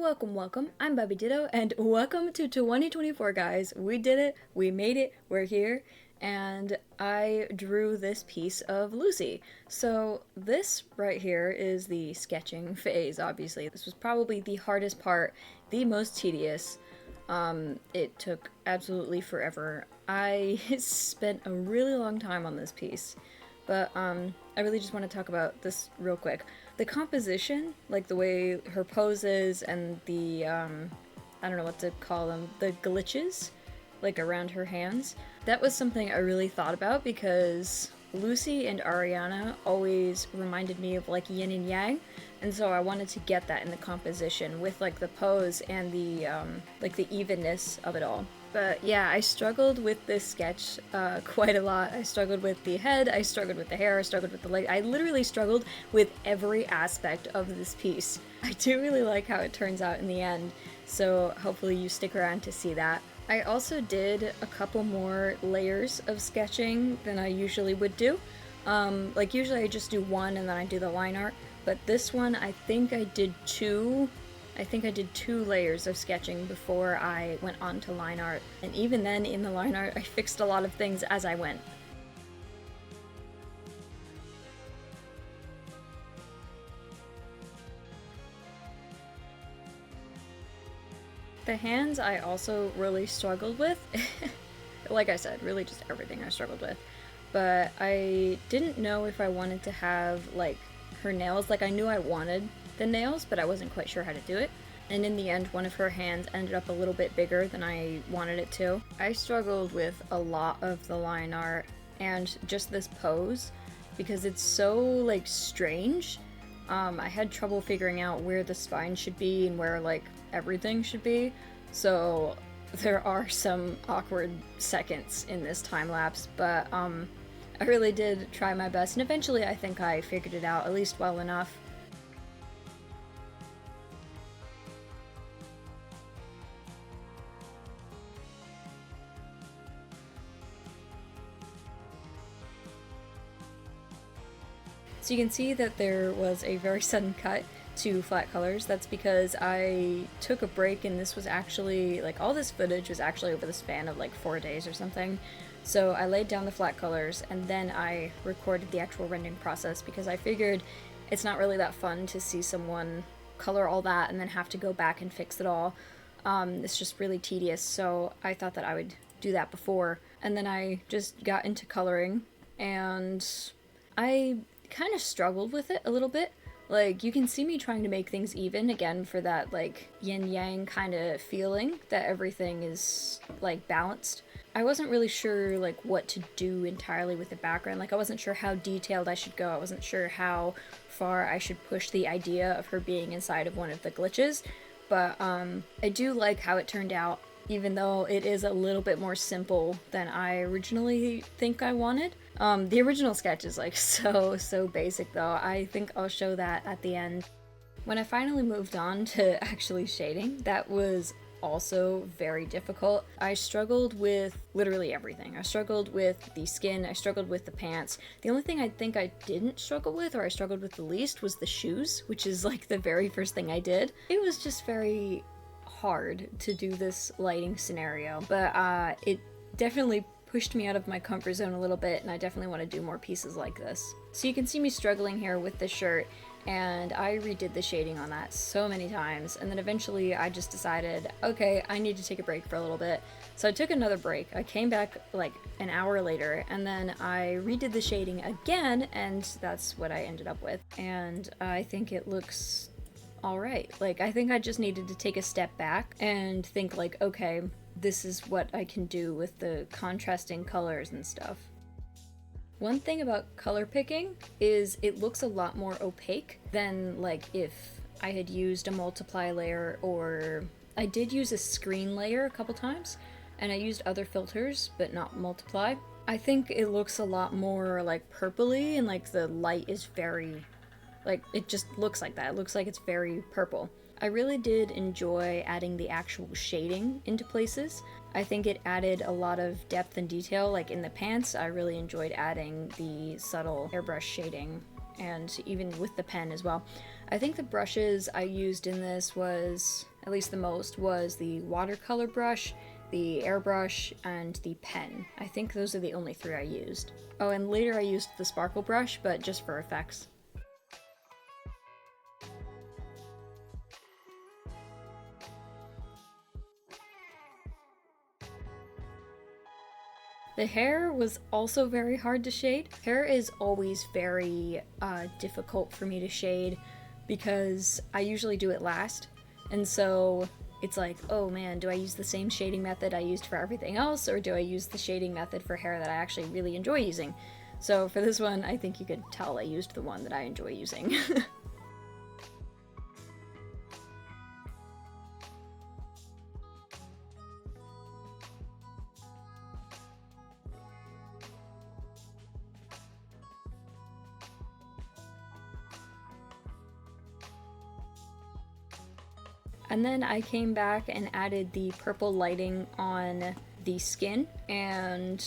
welcome. I'm Bobby Ditto, and welcome to 2024, guys. We did it, we made it, we're here, and I drew this piece of Lucy. So this right here is the sketching phase, obviously. This was probably the hardest part, the most tedious. It took absolutely forever. I spent a really long time on this piece, but I really just want to talk about this real quick. The composition, like the way her poses and the, I don't know what to call them, the glitches, like around her hands, that was something I really thought about because Lucy and Ariana always reminded me of like yin and yang, and so I wanted to get that in the composition with like the pose and the, like the evenness of it all. But yeah, I struggled with this sketch quite a lot. I struggled with the head, I struggled with the hair, I struggled with the leg. I literally struggled with every aspect of this piece. I do really like how it turns out in the end, so hopefully you stick around to see that. I also did a couple more layers of sketching than I usually would do. Like usually I just do one and then I do the line art, but this one I think I did two layers of sketching before I went on to line art. And even then, in the line art, I fixed a lot of things as I went. The hands I also really struggled with. Like I said, really just everything I struggled with. But I didn't know if I wanted to have, like, her nails. Like, I knew I wanted the nails, but I wasn't quite sure how to do it. And in the end, one of her hands ended up a little bit bigger than I wanted it to. I struggled with a lot of the line art and just this pose because it's so, like, strange. I had trouble figuring out where the spine should be and where, like, everything should be. So there are some awkward seconds in this time lapse, but I really did try my best, and eventually I think I figured it out, at least well enough. So you can see that there was a very sudden cut to flat colors. That's because I took a break, and this was actually, like, all this footage was actually over the span of like 4 days or something. So I laid down the flat colors and then I recorded the actual rendering process because I figured it's not really that fun to see someone color all that and then have to go back and fix it all. It's just really tedious, so I thought that I would do that before. And then I just got into coloring, and I kind of struggled with it a little bit. Like, you can see me trying to make things even again for that, like, yin-yang kind of feeling that everything is, like, balanced. I wasn't really sure, like, what to do entirely with the background. Like, I wasn't sure how detailed I should go. I wasn't sure how far I should push the idea of her being inside of one of the glitches. But, I do like how it turned out, even though it is a little bit more simple than I originally think I wanted. The original sketch is like so basic though. I think I'll show that at the end. When I finally moved on to actually shading, that was also very difficult. I struggled with literally everything. I struggled with the skin, I struggled with the pants. The only thing I think I didn't struggle with, or I struggled with the least, was the shoes, which is like the very first thing I did. It was just very hard to do this lighting scenario, but it definitely pushed me out of my comfort zone a little bit, and I definitely want to do more pieces like this. So you can see me struggling here with the shirt, and I redid the shading on that so many times, and then eventually I just decided, okay, I need to take a break for a little bit. So I took another break. I came back like an hour later, and then I redid the shading again, and that's what I ended up with. And I think it looks alright. Like, I think I just needed to take a step back and think like, okay, this is what I can do with the contrasting colors and stuff. One thing about color picking is it looks a lot more opaque than like if I had used a multiply layer, or I did use a screen layer a couple times, and I used other filters but not multiply. I think it looks a lot more like purpley, and like the light is very, like, it just looks like that. It looks like it's very purple. I really did enjoy adding the actual shading into places. I think it added a lot of depth and detail. Like in the pants, I really enjoyed adding the subtle airbrush shading, and even with the pen as well. I think the brushes I used in this was at least the most, was the watercolor brush, the airbrush, and the pen. I think those are the only 3 I used. Oh, and later I used the sparkle brush, but just for effects. The hair was also very hard to shade. Hair is always very difficult for me to shade because I usually do it last. And so it's like, oh man, do I use the same shading method I used for everything else, or do I use the shading method for hair that I actually really enjoy using? So for this one, I think you could tell I used the one that I enjoy using. And then I came back and added the purple lighting on the skin and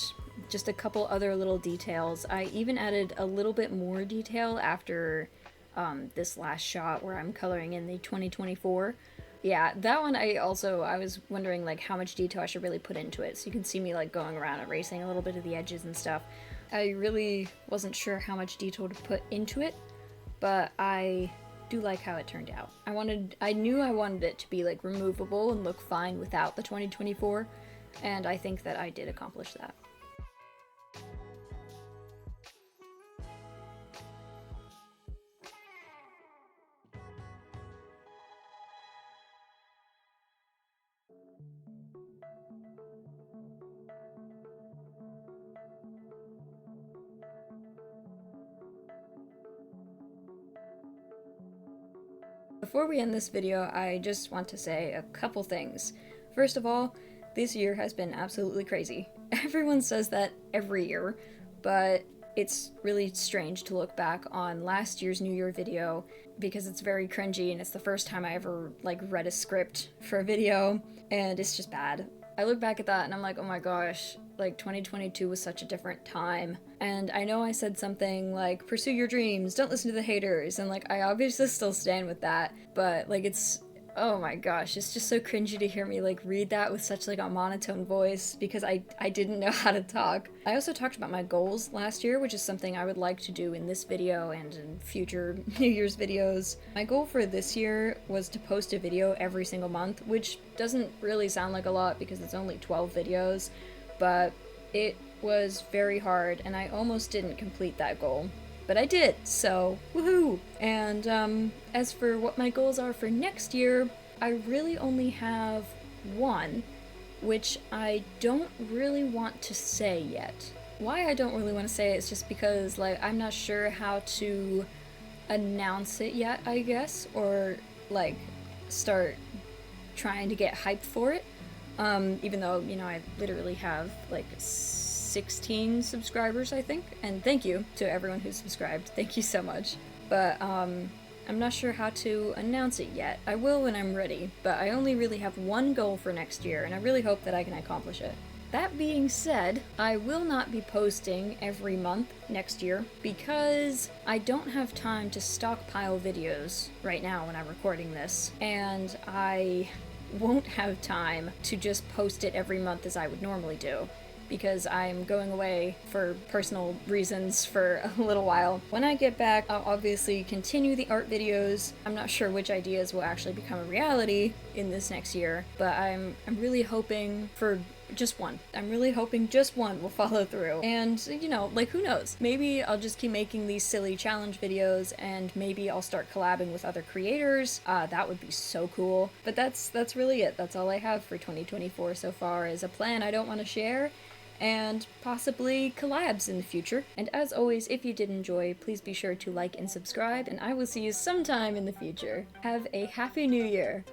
just a couple other little details. I even added a little bit more detail after this last shot where I'm coloring in the 2024. Yeah, that one I was wondering like how much detail I should really put into it. So you can see me like going around erasing a little bit of the edges and stuff. I really wasn't sure how much detail to put into it, but I do like how it turned out. I knew I wanted it to be like removable and look fine without the 2024, and I think that I did accomplish that. Before we end this video, I just want to say a couple things. First of all, this year has been absolutely crazy. Everyone says that every year, but it's really strange to look back on last year's New Year video because it's very cringy and it's the first time I ever like read a script for a video, and it's just bad. I look back at that and I'm like, oh my gosh, like 2022 was such a different time. And I know I said something like, pursue your dreams, don't listen to the haters, and like I obviously still stand with that, but like oh my gosh, it's just so cringy to hear me like read that with such like a monotone voice because I didn't know how to talk. I also talked about my goals last year, which is something I would like to do in this video and in future New Year's videos. My goal for this year was to post a video every single month, which doesn't really sound like a lot because it's only 12 videos, but it was very hard and I almost didn't complete that goal. But I did, so woohoo! And as for what my goals are for next year, I really only have one, which I don't really want to say yet. Why I don't really want to say it is just because like I'm not sure how to announce it yet, I guess, or like start trying to get hyped for it. Even though, you know, I literally have like 16 subscribers, I think, and thank you to everyone who's subscribed. Thank you so much. But I'm not sure how to announce it yet. I will when I'm ready, but I only really have one goal for next year, and I really hope that I can accomplish it. That being said, I will not be posting every month next year because I don't have time to stockpile videos right now when I'm recording this, and I won't have time to just post it every month as I would normally do, because I'm going away for personal reasons for a little while. When I get back, I'll obviously continue the art videos. I'm not sure which ideas will actually become a reality in this next year, but I'm really hoping for just one. I'm really hoping just one will follow through. And, you know, like, who knows? Maybe I'll just keep making these silly challenge videos, and maybe I'll start collabing with other creators. That would be so cool. But that's really it. That's all I have for 2024 so far, is a plan I don't want to share, and possibly collabs in the future. And as always, if you did enjoy, please be sure to like and subscribe, and I will see you sometime in the future. Have a happy new year!